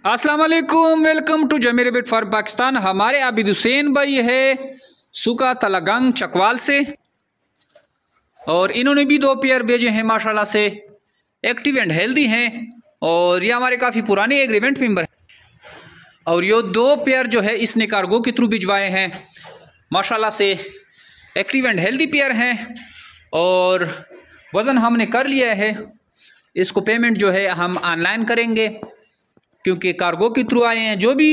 अस्सलाम वालेकुम, welcome to Zameer बिट फॉर पाकिस्तान। हमारे आबिद हुसैन भाई है सुका तलागंग चकवाल से और इन्होंने भी 2 पेयर भेजे हैं माशाल्लाह से। एक्टिव एंड हेल्दी हैं और ये हमारे काफ़ी पुराने एग्रीमेंट मेंबर हैं और ये 2 पेयर जो है इसने कार्गो के थ्रू भिजवाए हैं माशाल्लाह से। एक्टिव एंड हेल्दी पेयर हैं और वज़न हमने कर लिया है। इसको पेमेंट जो है हम ऑनलाइन करेंगे क्योंकि कार्गो के थ्रू आए हैं। जो भी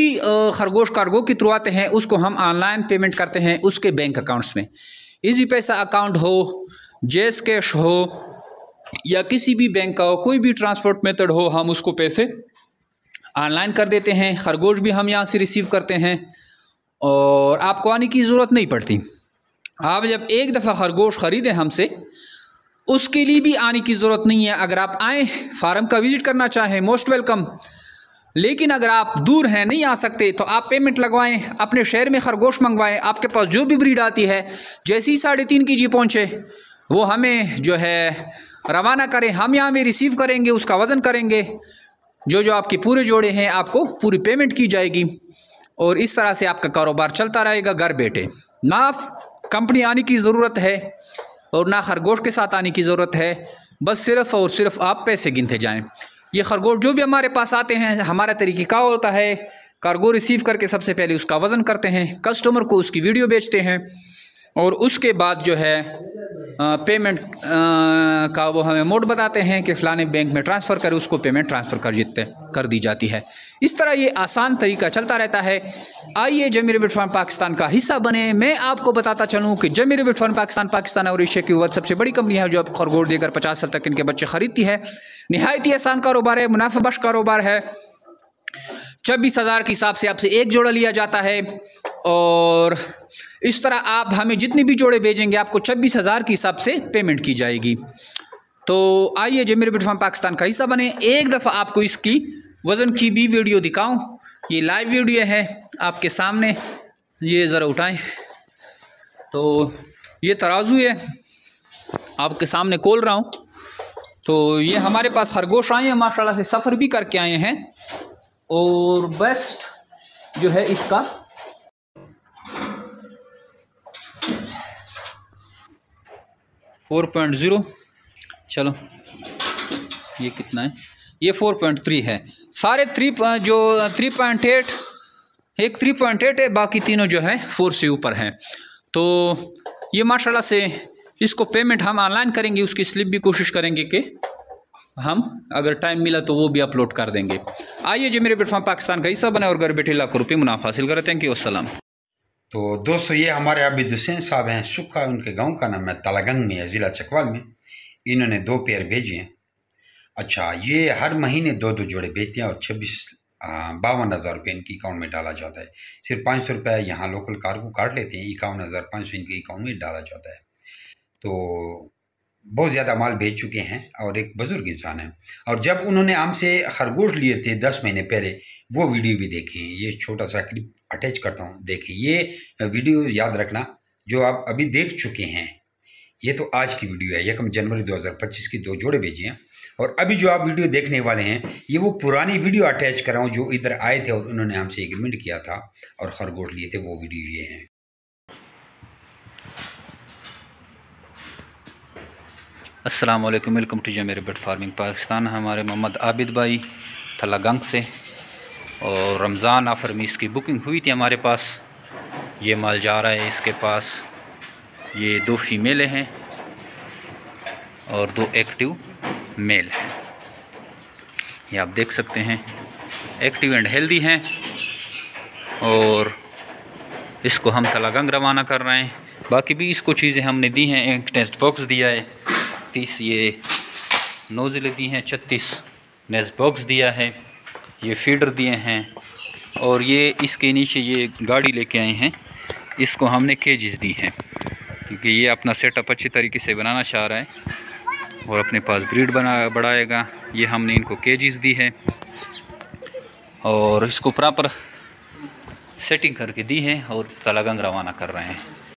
खरगोश कार्गो के थ्रू आते हैं उसको हम ऑनलाइन पेमेंट करते हैं उसके बैंक अकाउंट्स में। इजी पैसा अकाउंट हो, जेस कैश हो या किसी भी बैंक का हो, कोई भी ट्रांसपोर्ट मेथड हो, हम उसको पैसे ऑनलाइन कर देते हैं। खरगोश भी हम यहाँ से रिसीव करते हैं और आपको आने की ज़रूरत नहीं पड़ती। आप जब एक दफ़ा खरगोश ख़रीदें हमसे, उसके लिए भी आने की ज़रूरत नहीं है। अगर आप आएँ, फार्म का विज़िट करना चाहें, मोस्ट वेलकम। लेकिन अगर आप दूर हैं, नहीं आ सकते, तो आप पेमेंट लगवाएं, अपने शहर में खरगोश मंगवाएं। आपके पास जो भी ब्रीड आती है, जैसे ही 3.5 kg पहुँचे वो हमें जो है रवाना करें। हम यहाँ में रिसीव करेंगे, उसका वज़न करेंगे। जो आपके पूरे जोड़े हैं आपको पूरी पेमेंट की जाएगी और इस तरह से आपका कारोबार चलता रहेगा घर बैठे। ना कंपनी आने की ज़रूरत है और ना खरगोश के साथ आने की ज़रूरत है। बस सिर्फ़ और सिर्फ आप पैसे गिनते जाएं। ये खरगोश जो भी हमारे पास आते हैं, हमारा तरीक़ा होता है, कार्गो रिसीव करके सबसे पहले उसका वज़न करते हैं, कस्टमर को उसकी वीडियो बेचते हैं और उसके बाद जो है पेमेंट का वो हमें मोड बताते हैं कि फ़लाने बैंक में ट्रांसफ़र करें, उसको पेमेंट ट्रांसफ़र कर दी जाती है। इस तरह ये आसान तरीका चलता रहता है। आइए जमीर बिट फार्म पाकिस्तान का हिस्सा बने। मैं आपको बताता चलूँ कि जमीर बिट फार्म पाकिस्तान और एशिया की वो सबसे बड़ी कंपनी है जो अब खरगोश देकर 50 साल तक इनके बच्चे ख़रीदती है। नहायत ही आसान कारोबार है, मुनाफा बख्श कारोबार है। 26,000 के हिसाब से आपसे एक जोड़ा लिया जाता है और इस तरह आप हमें जितने भी जोड़े भेजेंगे आपको 26,000 के हिसाब से पेमेंट की जाएगी। तो आइए जमीर बिट फार्म पाकिस्तान का हिस्सा बने। एक दफ़ा आपको इसकी वज़न की भी वीडियो दिखाऊं। ये लाइव वीडियो है आपके सामने, ये ज़रा उठाएं। तो ये तराजू है, आपके सामने खोल रहा हूँ। तो ये हमारे पास खरगोश आए हैं माशाल्लाह से, सफ़र भी करके आए हैं और बेस्ट जो है इसका 4.0। चलो ये कितना है, ये 4.3 है। सारे 3.8, एक 3.8 है, बाकी तीनों जो है 4 से ऊपर हैं। तो ये माशाल्लाह से इसको पेमेंट हम ऑनलाइन करेंगे, उसकी स्लिप भी कोशिश करेंगे कि हम अगर टाइम मिला तो वो भी अपलोड कर देंगे। आइए जमीर बिट फार्म पाकिस्तान का हिस्सा बने और घर बैठे लाखों रुपये मुनाफा हासिल करें। थैंक यू, अस्सलाम। तो दोस्तों, ये हमारे आबिद हुसैन साहब हैं सुक्का, उनके गांव का नाम है तलागंग में है, ज़िला चकवाल में। इन्होंने 2 पेयर भेजे हैं। अच्छा, ये हर महीने 2 जोड़े भेजते हैं और 52,000 रुपये इनकी अकाउंट में डाला जाता है। सिर्फ 500 रुपये यहाँ लोकल कार्गो काट लेते हैं, 51,500 इनके अकाउंट में डाला जाता है। तो बहुत ज़्यादा माल भेज चुके हैं और एक बुज़ुर्ग इंसान है। और जब उन्होंने हमसे खरगोश लिए थे 10 महीने पहले, वो वीडियो भी देखें। ये छोटा सा क्लिप अटैच करता हूँ, देखें। ये वीडियो याद रखना जो आप अभी देख चुके हैं। ये तो आज की वीडियो है, 1 जनवरी 2025 की 2 जोड़े भेजे हैं। और अभी जो आप वीडियो देखने वाले हैं, ये वो पुरानी वीडियो अटैच कर रहा हूँ जो इधर आए थे और उन्होंने हमसे एग्रीमेंट किया था और खरगोश लिए थे, वो वीडियो ये हैं। अस्सलाम वालेकुम, वेलकम टू जमीर बिट फार्मिंग पाकिस्तान। हमारे मोहम्मद आबिद भाई तलागंग से और रमज़ान ऑफ़र में इसकी बुकिंग हुई थी हमारे पास। ये माल जा रहा है इसके पास। ये 2 फीमेल हैं और 2 एक्टिव मेल हैं। ये आप देख सकते हैं, एक्टिव एंड हेल्दी हैं और इसको हम तलागंग रवाना कर रहे हैं। बाकी भी इसको चीज़ें हमने दी हैं। एक टेस्ट बॉक्स दिया है, 30 ये नोज़लें दी हैं, 36 नेस्ट बॉक्स दिया है, ये फीडर दिए हैं और ये इसके नीचे ये गाड़ी लेके आए हैं, इसको हमने केजेस दी हैं क्योंकि ये अपना सेटअप अच्छी तरीके से बनाना चाह रहा है और अपने पास ब्रीड बढ़ाएगा। ये हमने इनको केजेस दी है और इसको प्रॉपर सेटिंग करके दी है और तलागंग रवाना कर रहे हैं।